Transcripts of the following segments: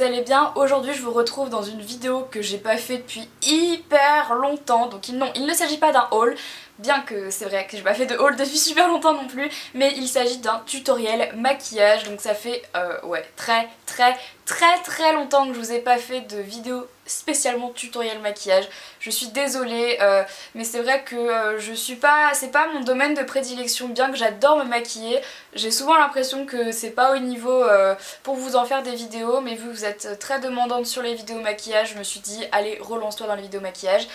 vous allez bien. Aujourd'hui je vous retrouve dans une vidéo que j'ai pas fait depuis hyper longtemps. Donc non, il ne s'agit pas d'un haul, bien que c'est vrai que j'ai pas fait de haul depuis super longtemps non plus, mais il s'agit d'un tutoriel maquillage. Donc ça fait ouais très longtemps que je vous ai pas fait de vidéo spécialement tutoriel maquillage. Je suis désolée, mais c'est vrai que je suis pas, c'est pas mon domaine de prédilection, bien que j'adore me maquiller. J'ai souvent l'impression que c'est pas au niveau pour vous en faire des vidéos, mais vu que vous êtes très demandante sur les vidéos maquillage, je me suis dit allez, relance-toi dans les vidéos maquillage.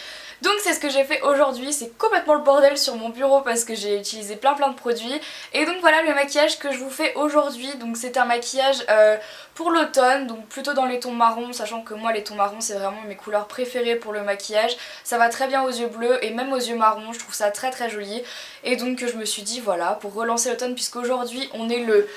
Donc c'est ce que j'ai fait aujourd'hui. C'est complètement le bordel sur mon bureau parce que j'ai utilisé plein de produits. Et donc voilà le maquillage que je vous fais aujourd'hui. Donc c'est un maquillage pour l'automne, donc plutôt dans les tons marrons, sachant que moi les tons marrons c'est vraiment mes couleurs préférées pour le maquillage. Ça va très bien aux yeux bleus et même aux yeux marrons, je trouve ça très joli. Et donc je me suis dit voilà, pour relancer l'automne, puisqu'aujourd'hui on est le...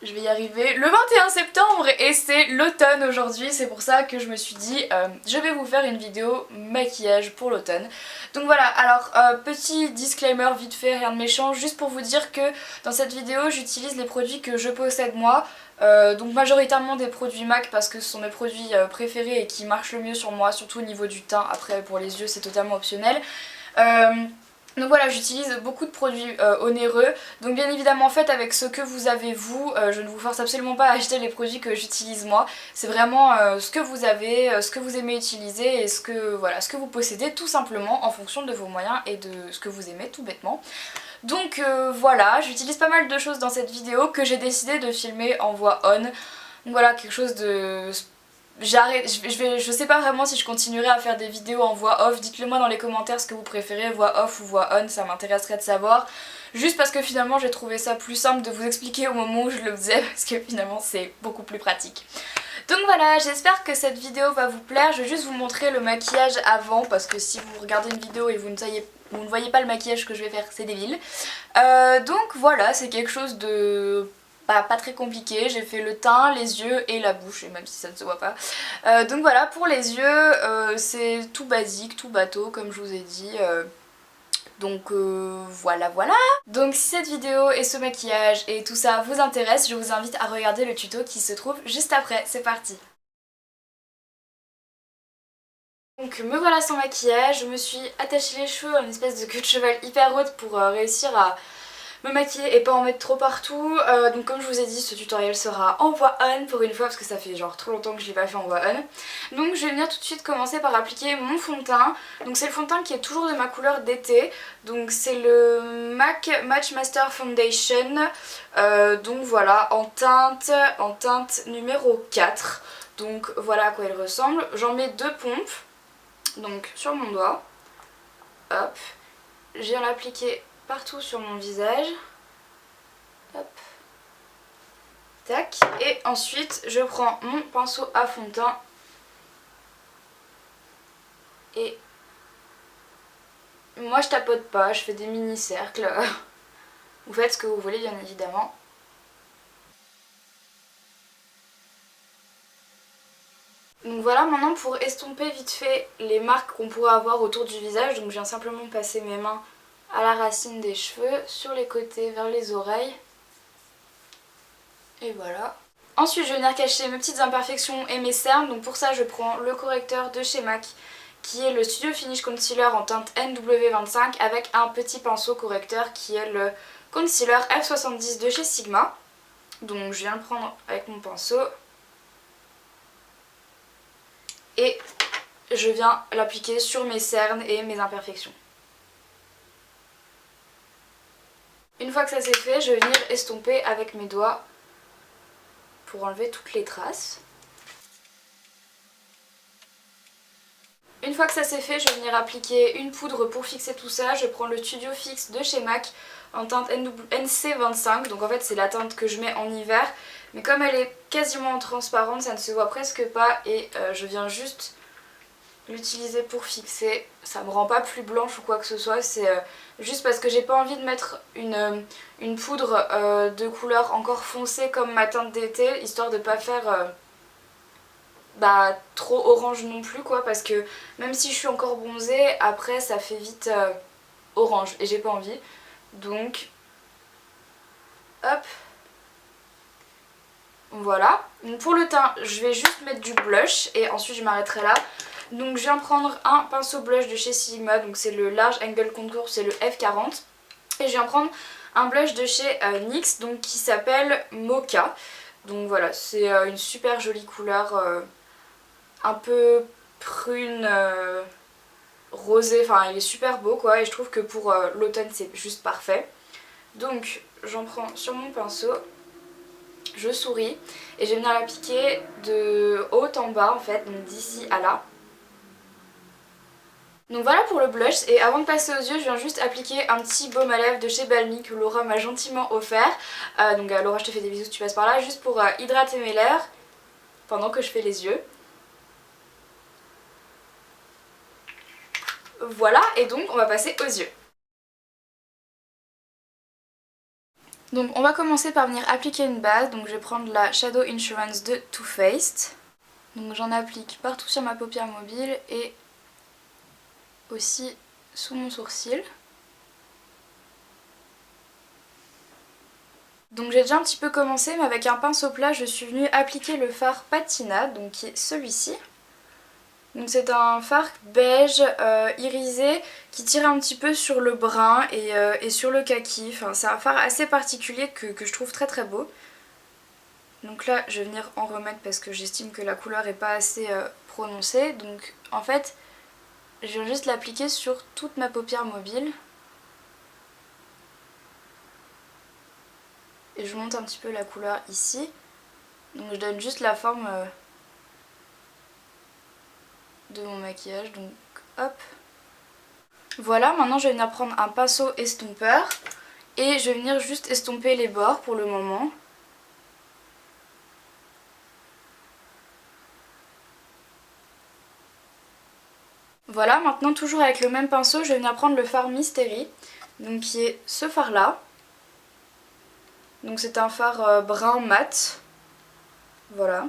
Je vais y arriver, le 21 septembre et c'est l'automne aujourd'hui, c'est pour ça que je me suis dit je vais vous faire une vidéo maquillage pour l'automne. Donc voilà, alors petit disclaimer vite fait, rien de méchant, juste pour vous dire que dans cette vidéo j'utilise les produits que je possède moi. Donc majoritairement des produits MAC parce que ce sont mes produits préférés et qui marchent le mieux sur moi, surtout au niveau du teint. Après pour les yeux c'est totalement optionnel. Donc voilà, j'utilise beaucoup de produits onéreux, donc bien évidemment faites avec ce que vous avez vous, je ne vous force absolument pas à acheter les produits que j'utilise moi, c'est vraiment ce que vous avez, ce que vous aimez utiliser et ce que, voilà, ce que vous possédez tout simplement en fonction de vos moyens et de ce que vous aimez tout bêtement. Donc voilà, j'utilise pas mal de choses dans cette vidéo que j'ai décidé de filmer en voix on, donc voilà, quelque chose de... J'arrête, je sais pas vraiment si je continuerai à faire des vidéos en voix off, dites-le moi dans les commentaires ce que vous préférez, voix off ou voix on, ça m'intéresserait de savoir. Juste parce que finalement j'ai trouvé ça plus simple de vous expliquer au moment où je le faisais, parce que finalement c'est beaucoup plus pratique. Donc voilà, j'espère que cette vidéo va vous plaire, je vais juste vous montrer le maquillage avant, parce que si vous regardez une vidéo et vous ne voyez pas le maquillage que je vais faire, c'est débile. Donc voilà, c'est quelque chose de... pas très compliqué, j'ai fait le teint, les yeux et la bouche, et même si ça ne se voit pas. Donc voilà, pour les yeux, c'est tout basique, tout bateau, comme je vous ai dit. Donc voilà. Donc si cette vidéo et ce maquillage et tout ça vous intéresse, je vous invite à regarder le tuto qui se trouve juste après. C'est parti. Donc me voilà sans maquillage, je me suis attaché les cheveux en une espèce de queue de cheval hyper haute pour réussir à me maquiller et pas en mettre trop partout. Donc comme je vous ai dit, ce tutoriel sera en voix on pour une fois parce que ça fait genre trop longtemps que je l'ai pas fait en voix on. Donc je vais venir tout de suite commencer par appliquer mon fond de teint. Donc c'est le fond de teint qui est toujours de ma couleur d'été. Donc c'est le MAC Match Master Foundation. Donc voilà, en teinte numéro 4. Donc voilà à quoi il ressemble. J'en mets 2 pompes. Donc sur mon doigt. Hop. Je viens l'appliquer partout sur mon visage. Hop. Tac. Et ensuite, je prends mon pinceau à fond de teint. Et moi, je tapote pas, je fais des mini-cercles. Vous faites ce que vous voulez, bien évidemment. Donc voilà, maintenant pour estomper vite fait les marques qu'on pourrait avoir autour du visage. Donc je viens simplement passer mes mains à la racine des cheveux, sur les côtés, vers les oreilles. Et voilà. Ensuite je vais venir cacher mes petites imperfections et mes cernes. Donc pour ça je prends le correcteur de chez MAC qui est le Studio Finish Concealer en teinte NW25 avec un petit pinceau correcteur qui est le Concealer F70 de chez Sigma. Donc je viens le prendre avec mon pinceau. Et je viens l'appliquer sur mes cernes et mes imperfections. Une fois que ça c'est fait, je vais venir estomper avec mes doigts pour enlever toutes les traces. Une fois que ça c'est fait, je vais venir appliquer une poudre pour fixer tout ça. Je prends le Studio Fix de chez MAC en teinte NC25. Donc en fait c'est la teinte que je mets en hiver. Mais comme elle est quasiment transparente, ça ne se voit presque pas. Et je viens juste l'utiliser pour fixer. Ça me rend pas plus blanche ou quoi que ce soit. C'est juste parce que j'ai pas envie de mettre une poudre de couleur encore foncée comme ma teinte d'été. Histoire de pas faire... trop orange non plus quoi, parce que même si je suis encore bronzée, après ça fait vite orange et j'ai pas envie. Donc hop, Voilà. Donc pour le teint, je vais juste mettre du blush et ensuite je m'arrêterai là. Donc je viens prendre un pinceau blush de chez Sigma, donc c'est le Large Angle Contour, c'est le F40. Et je viens prendre un blush de chez NYX, donc qui s'appelle Mocha. Donc voilà, c'est une super jolie couleur, un peu prune, rosée, enfin il est super beau quoi, et je trouve que pour l'automne c'est juste parfait. Donc j'en prends sur mon pinceau, je souris, et je vais venir l'appliquer de haut en bas en fait, donc d'ici à là. Donc voilà pour le blush, et avant de passer aux yeux, je viens juste appliquer un petit baume à lèvres de chez Balmy que Laura m'a gentiment offert. Donc Laura, je te fais des bisous si tu passes par là, juste pour hydrater mes lèvres pendant que je fais les yeux. Voilà, et donc on va passer aux yeux. Donc on va commencer par venir appliquer une base, donc je vais prendre la Shadow Insurance de Too Faced. Donc j'en applique partout sur ma paupière mobile et aussi sous mon sourcil. Donc j'ai déjà un petit peu commencé, mais avec un pinceau plat je suis venue appliquer le fard Patina, donc qui est celui-ci. Donc c'est un fard beige irisé qui tire un petit peu sur le brun et sur le kaki. Enfin, c'est un fard assez particulier que je trouve très très beau. Donc là je vais venir en remettre parce que j'estime que la couleur n'est pas assez prononcée. Donc en fait je viens juste l'appliquer sur toute ma paupière mobile. Et je monte un petit peu la couleur ici. Donc je donne juste la forme de mon maquillage. Donc hop. Voilà, maintenant je vais venir prendre un pinceau estompeur. Et je vais venir juste estomper les bords pour le moment. Voilà, maintenant toujours avec le même pinceau, je vais venir prendre le fard Mystery, donc qui est ce fard là. Donc c'est un fard brun mat. Voilà.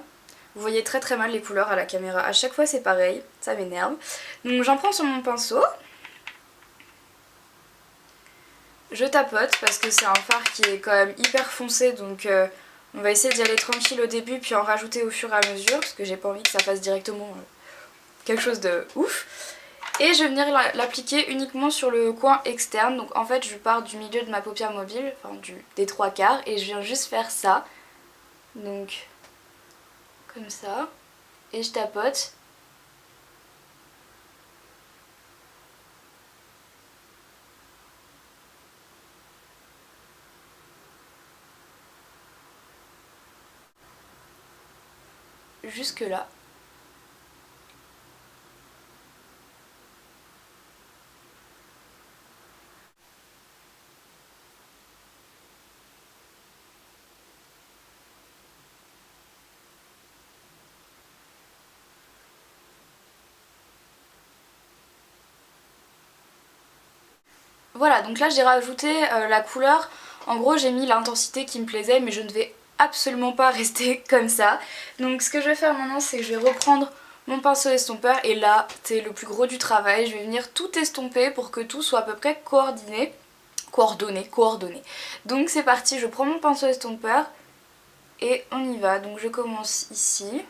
Vous voyez très très mal les couleurs à la caméra, à chaque fois c'est pareil, ça m'énerve. Donc j'en prends sur mon pinceau. Je tapote parce que c'est un fard qui est quand même hyper foncé, donc on va essayer d'y aller tranquille au début puis en rajouter au fur et à mesure parce que j'ai pas envie que ça fasse directement quelque chose de ouf. Et je vais venir l'appliquer uniquement sur le coin externe. Donc en fait je pars du milieu de ma paupière mobile, enfin des trois quarts, et je viens juste faire ça. Donc comme ça. Et je tapote. Jusque là. Voilà, donc là j'ai rajouté la couleur. En gros j'ai mis l'intensité qui me plaisait, mais je ne vais absolument pas rester comme ça. Donc ce que je vais faire maintenant, c'est que je vais reprendre mon pinceau estompeur, et là c'est le plus gros du travail. Je vais venir tout estomper pour que tout soit à peu près coordonné. Coordonné. Donc c'est parti, je prends mon pinceau estompeur et on y va. Donc je commence ici.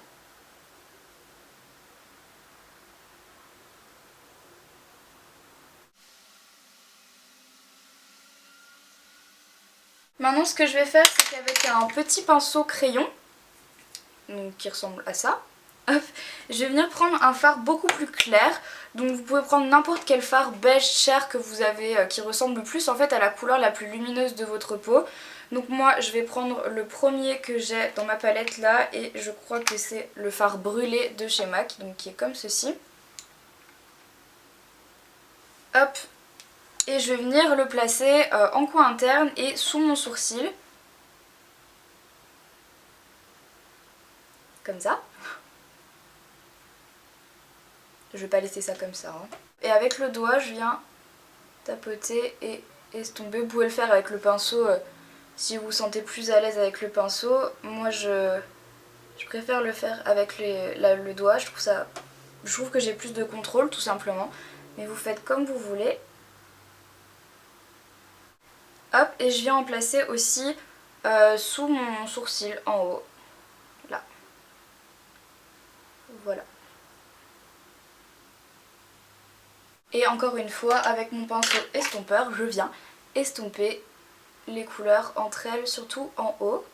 Maintenant ce que je vais faire, c'est qu'avec un petit pinceau crayon, donc qui ressemble à ça, hop, je vais venir prendre un fard beaucoup plus clair. Donc vous pouvez prendre n'importe quel fard beige cher que vous avez, qui ressemble plus en fait à la couleur la plus lumineuse de votre peau. Donc moi je vais prendre le premier que j'ai dans ma palette là, et je crois que c'est le fard brûlé de chez MAC, donc qui est comme ceci. Hop, et je vais venir le placer en coin interne et sous mon sourcil. Comme ça. Je vais pas laisser ça comme ça. Hein. Et avec le doigt, je viens tapoter et estomper. Vous pouvez le faire avec le pinceau si vous vous sentez plus à l'aise avec le pinceau. Moi, je préfère le faire avec le doigt. Je trouve que j'ai plus de contrôle, tout simplement. Mais vous faites comme vous voulez. Hop, et je viens en placer aussi sous mon sourcil en haut. voilà. Et encore une fois, avec mon pinceau estompeur, je viens estomper les couleurs entre elles, surtout en haut.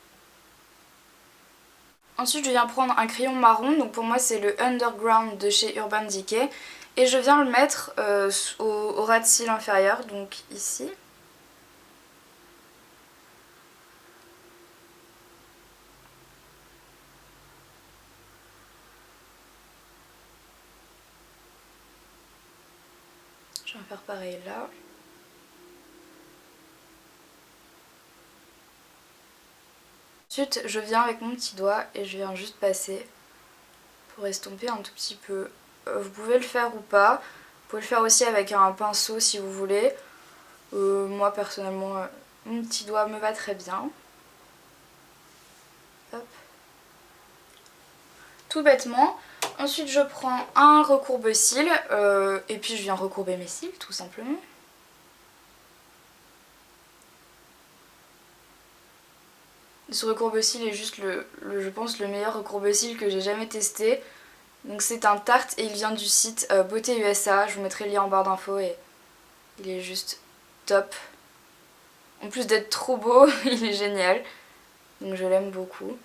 Ensuite je viens prendre un crayon marron, donc pour moi c'est le Underground de chez Urban Decay. Et je viens le mettre au ras de cils inférieur, donc ici. Je vais en faire pareil là. Ensuite je viens avec mon petit doigt et je viens juste passer pour estomper un tout petit peu. Vous pouvez le faire ou pas, vous pouvez le faire aussi avec un pinceau si vous voulez. Moi personnellement mon petit doigt me va très bien. Hop. Tout bêtement. Ensuite je prends un recourbe-cils et puis je viens recourber mes cils tout simplement. Ce recourbe-cils est juste je pense le meilleur recourbe-cils que j'ai jamais testé. Donc c'est un Tarte et il vient du site Beauté USA, je vous mettrai le lien en barre d'infos et il est juste top. En plus d'être trop beau, il est génial. Donc je l'aime beaucoup.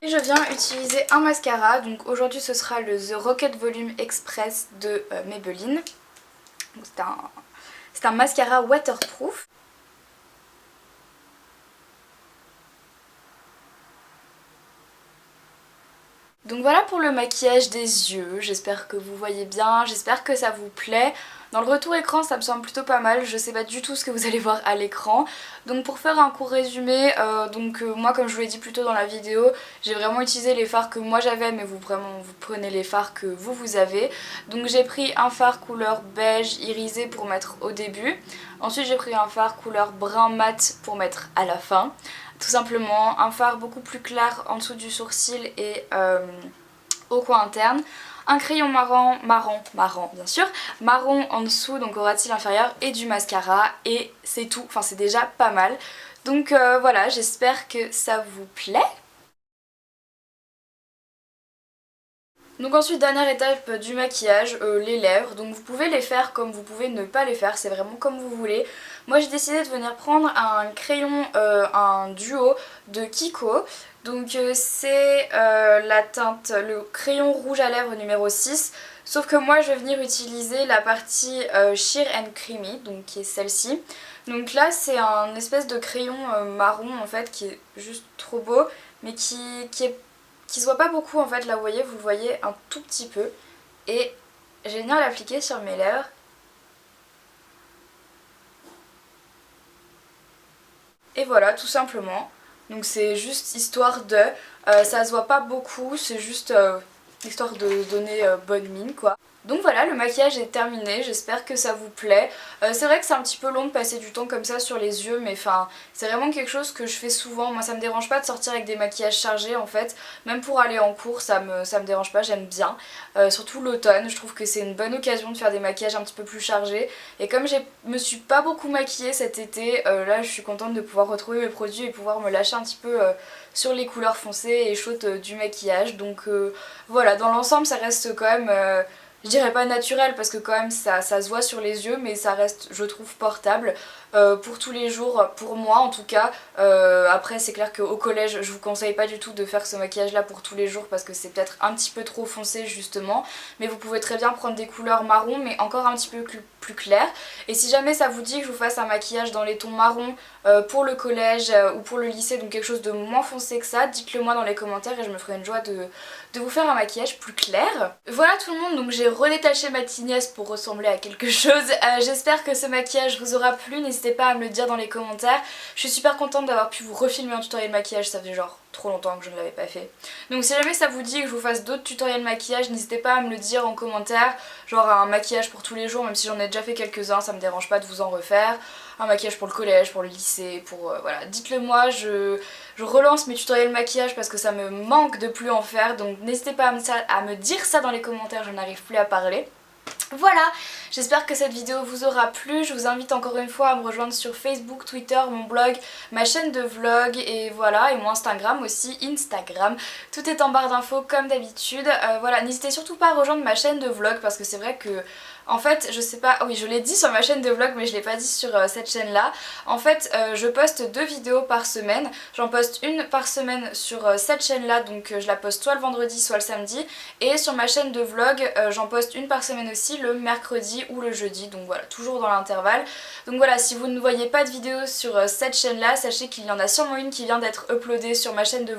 Et je viens utiliser un mascara, donc aujourd'hui ce sera le The Rocket Volume Express de Maybelline. C'est un mascara waterproof. Donc voilà pour le maquillage des yeux, j'espère que vous voyez bien, j'espère que ça vous plaît. Dans le retour écran ça me semble plutôt pas mal, je sais pas du tout ce que vous allez voir à l'écran. Donc pour faire un court résumé, moi comme je vous l'ai dit plus tôt dans la vidéo, j'ai vraiment utilisé les fards que moi j'avais, mais vous prenez les fards que vous avez. Donc j'ai pris un fard couleur beige irisé pour mettre au début, ensuite j'ai pris un fard couleur brun mat pour mettre à la fin. Tout simplement, un fard beaucoup plus clair en dessous du sourcil et au coin interne. Un crayon marron bien sûr, marron en dessous, donc au ras de cils inférieur, et du mascara, et c'est tout, enfin c'est déjà pas mal. Donc voilà, j'espère que ça vous plaît. Donc ensuite, dernière étape du maquillage, les lèvres. Donc vous pouvez les faire comme vous pouvez ne pas les faire, c'est vraiment comme vous voulez. Moi j'ai décidé de venir prendre un crayon, un duo de Kiko. Donc c'est la teinte, le crayon rouge à lèvres numéro 6. Sauf que moi je vais venir utiliser la partie Sheer and Creamy, donc qui est celle-ci. Donc là c'est un espèce de crayon marron en fait qui est juste trop beau, mais qui se voit pas beaucoup en fait. Là vous le voyez un tout petit peu. Et je vais venir l'appliquer sur mes lèvres. Et voilà, tout simplement. Donc c'est juste histoire de... ça se voit pas beaucoup, c'est juste histoire de donner bonne mine quoi. Donc voilà, le maquillage est terminé, j'espère que ça vous plaît. C'est vrai que c'est un petit peu long de passer du temps comme ça sur les yeux, mais enfin c'est vraiment quelque chose que je fais souvent. Moi ça me dérange pas de sortir avec des maquillages chargés en fait, même pour aller en cours ça me dérange pas, j'aime bien. Surtout l'automne, je trouve que c'est une bonne occasion de faire des maquillages un petit peu plus chargés. Et comme je me suis pas beaucoup maquillée cet été, là je suis contente de pouvoir retrouver mes produits et pouvoir me lâcher un petit peu sur les couleurs foncées et chaudes du maquillage. Donc voilà, dans l'ensemble ça reste quand même... je dirais pas naturel parce que quand même ça se voit sur les yeux, mais ça reste je trouve portable pour tous les jours, pour moi en tout cas. Après c'est clair qu'au collège je vous conseille pas du tout de faire ce maquillage là pour tous les jours parce que c'est peut-être un petit peu trop foncé justement. Mais vous pouvez très bien prendre des couleurs marron mais encore un petit peu plus claires. Et si jamais ça vous dit que je vous fasse un maquillage dans les tons marron pour le collège ou pour le lycée, donc quelque chose de moins foncé que ça, dites-le moi dans les commentaires et je me ferai une joie de vous faire un maquillage plus clair. Voilà tout le monde, donc j'ai redétaché ma tignasse pour ressembler à quelque chose. J'espère que ce maquillage vous aura plu, n'hésitez pas à me le dire dans les commentaires. Je suis super contente d'avoir pu vous refilmer un tutoriel maquillage, ça fait genre trop longtemps que je ne l'avais pas fait. Donc si jamais ça vous dit que je vous fasse d'autres tutoriels maquillage, n'hésitez pas à me le dire en commentaire. Genre un maquillage pour tous les jours, même si j'en ai déjà fait quelques-uns, ça me dérange pas de vous en refaire. Un maquillage pour le collège, pour le lycée, pour... voilà, dites-le moi, je relance mes tutoriels maquillage parce que ça me manque de plus en faire. Donc n'hésitez pas à me dire ça dans les commentaires, je n'arrive plus à parler. Voilà, j'espère que cette vidéo vous aura plu, je vous invite encore une fois à me rejoindre sur Facebook, Twitter, mon blog, ma chaîne de vlog et voilà, et mon Instagram aussi, Instagram. Tout est en barre d'infos comme d'habitude. Voilà, n'hésitez surtout pas à rejoindre ma chaîne de vlog parce que c'est vrai que... En fait, je sais pas, oui je l'ai dit sur ma chaîne de vlog mais je l'ai pas dit sur cette chaîne là. En fait, je poste 2 vidéos par semaine, j'en poste une par semaine sur cette chaîne là, donc je la poste soit le vendredi soit le samedi. Et sur ma chaîne de vlog, j'en poste une par semaine aussi, le mercredi ou le jeudi, donc voilà, toujours dans l'intervalle. Donc voilà, si vous ne voyez pas de vidéo sur cette chaîne là, sachez qu'il y en a sûrement une qui vient d'être uploadée sur ma chaîne de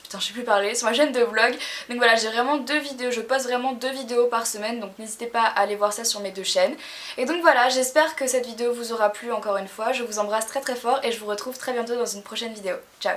putain je sais plus parler, sur ma chaîne de vlog. Donc voilà, j'ai vraiment 2 vidéos, je poste vraiment 2 vidéos par semaine, donc n'hésitez pas à aller voir ça sur mes 2 chaînes. Et donc voilà, j'espère que cette vidéo vous aura plu encore une fois, je vous embrasse très très fort et je vous retrouve très bientôt dans une prochaine vidéo. Ciao.